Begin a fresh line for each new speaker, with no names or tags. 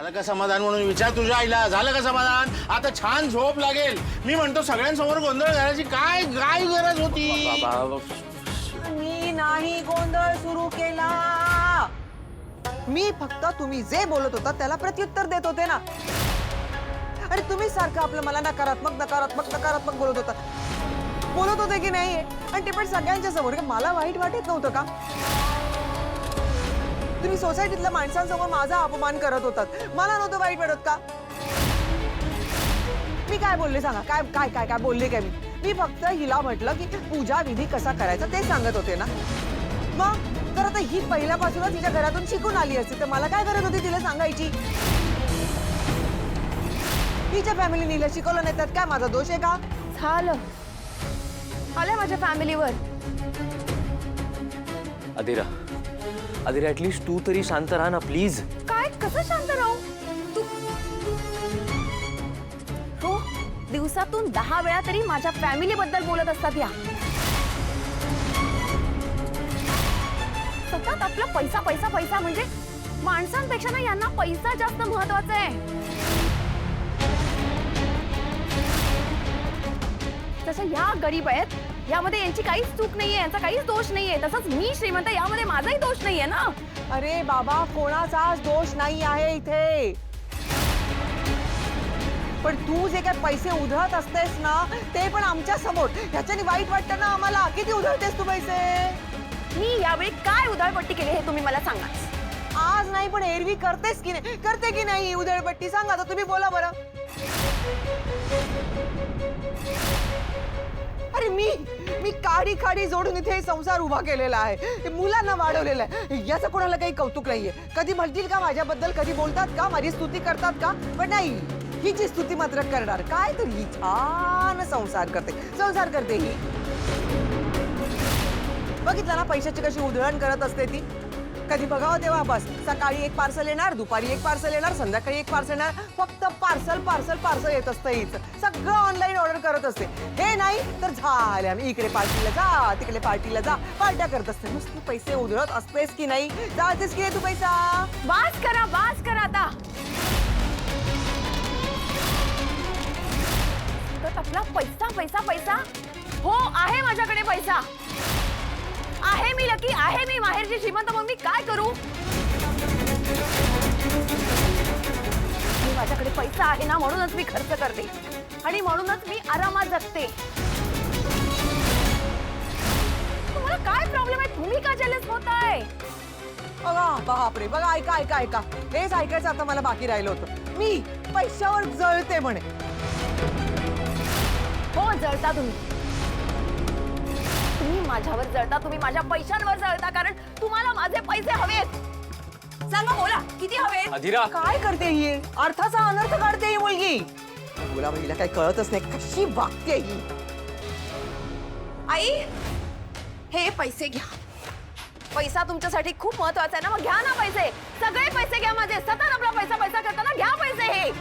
झालं का समाधान म्हणून विचार तुझ्या आईला. झालं का समाधान? आता छान झोप लागेल. मी म्हणतो सगळ्यांसमोर गोंधळ घालायची काय काय गरज होती?
मी नाही गोंधळ सुरू केला. मी फक्त तुम्ही जे बोलत होता त्याला प्रत्युत्तर देत होते ना. अरे तुम्ही सारखं आपलं मला नकारात्मक नकारात्मक नकारात्मक बोलत होते की नाही? आणि ते पण सगळ्यांच्या समोर. मला वाईट वाटत नव्हतं का? तुम्ही सोसायटीतल्या माणसांसमोर माझा अपमान करत होतात, मला नव्हतं वाईट वाटत का? मी काय बोलले सांगा? काय काय काय काय बोलले काय मी फक्त हिला म्हटलं की पूजा विधी कसा करायचा ते सांगत होते ना. मग तर आता ही पहिल्यापासूनच तिच्या घरातून शिकून आली असती तर मला काय गरज होती तिला सांगायची? तिच्या फॅमिलीने हिला शिकवलं नाही त्यात काय माझा दोष आहे का?
झालं आलं माझ्या फॅमिलीवर.
अधीरा अधीरा ऍटलीस्ट तू तरी शांत राहा ना प्लीज.
काय कसं शांत राहू? तू हो दिवसातून 10 वेळा तरी माझ्या फॅमिली बद्दल बोलत असतात या. सतत आपला पैसा पैसा पैसा म्हणजे माणसांपेक्षा ना यांना पैसा जास्त महत्वाचा आहे. तसं या गरीब आहेत, यामध्ये यांची काहीच चूक नाहीये, यांचा काहीच दोष नाहीये. तसंच मी श्रीमंत, यामध्ये माझाही दोष नाहीये ना.
अरे बाबा कोणाचाच दोष नाही आहे इथे. पण तू जे काय पैसे उधळत असतेस ना ते पण आमच्या समोर, ह्याच्याने वाईट वाटतं ना आम्हाला. किती उधळतेस तू पैसे?
मी यावेळी काय उधळपट्टी केली हे तुम्ही मला सांगा.
आज नाही पण एरवी करतेस की नाही? करते की नाही उधळपट्टी? सांगा तर तुम्ही बोला बरं. अरे मी काडी खाडी जोडून इथे संसार उभा केलेला आहे, मुलांना वाढवलेला आहे. याचं कोणाला काही कौतुक नाहीये. कधी म्हणतील का माझ्याबद्दल? कधी बोलतात का? माझी स्तुती करतात का? पण नाही, हिची स्तुती मात्र करणार. काय तर ही छान संसार करते ही. बघितलं ना पैशाची कशी उधळण करत असते ती. कधी बघावं तेव्हा बस सकाळी एक पार्सल येणार, दुपारी एक पार्सल येणार, संध्याकाळी एक पार्सल येणार. फक्त पार्सल पार्सल पार्सल येत असतं हिचं. सगळं ऑनलाईन ऑर्डर करत असते. हे नाही तर झाले आम्ही इकडे पार्टीला जा, तिकडे पार्टीला जा, पार्ट्या करत असते. नुसते पैसे उधळत असतेस की नाही? जातेस की नाही तू पैसा?
वास करा आता. तर आपला पैसा पैसा पैसा. हो आहे माझ्याकडे पैसा आहे. मी लकी आहे. मी माहेरची श्रीमंत, मग मी काय करू? माझ्याकडे पैसा आहे ना म्हणूनच मी खर्च करते आणि म्हणूनच मी आरामात जगते. तुम्हाला काय प्रॉब्लेम आहे? तुम्ही का जेलस होताय?
बघा बापरे, बघा ऐका हेच ऐकायचं आता मला बाकी राहिलं होतं. मी पैशावर जळते म्हणे.
हो जळता तुम्ही माझ्यावर जळता, तुम्ही माझ्या पैशांवर जळता, कारण तुम्हाला माझे पैसे हवेत. सांगा बोला किती हवेत?
अधीरा
काय करते ही? अर्थाचा अनर्थ काढते ही मुलगी. बोला बहिला काही कळतच नाही कशी वागते ही.
आई हे पैसे घ्या. पैसा तुमच्यासाठी खूप महत्वाचा आहे ना, मग घ्या ना पैसे. सगळे पैसे घ्या माझे. सतत आपला पैसा पैसा करताना घ्या पैसे. हे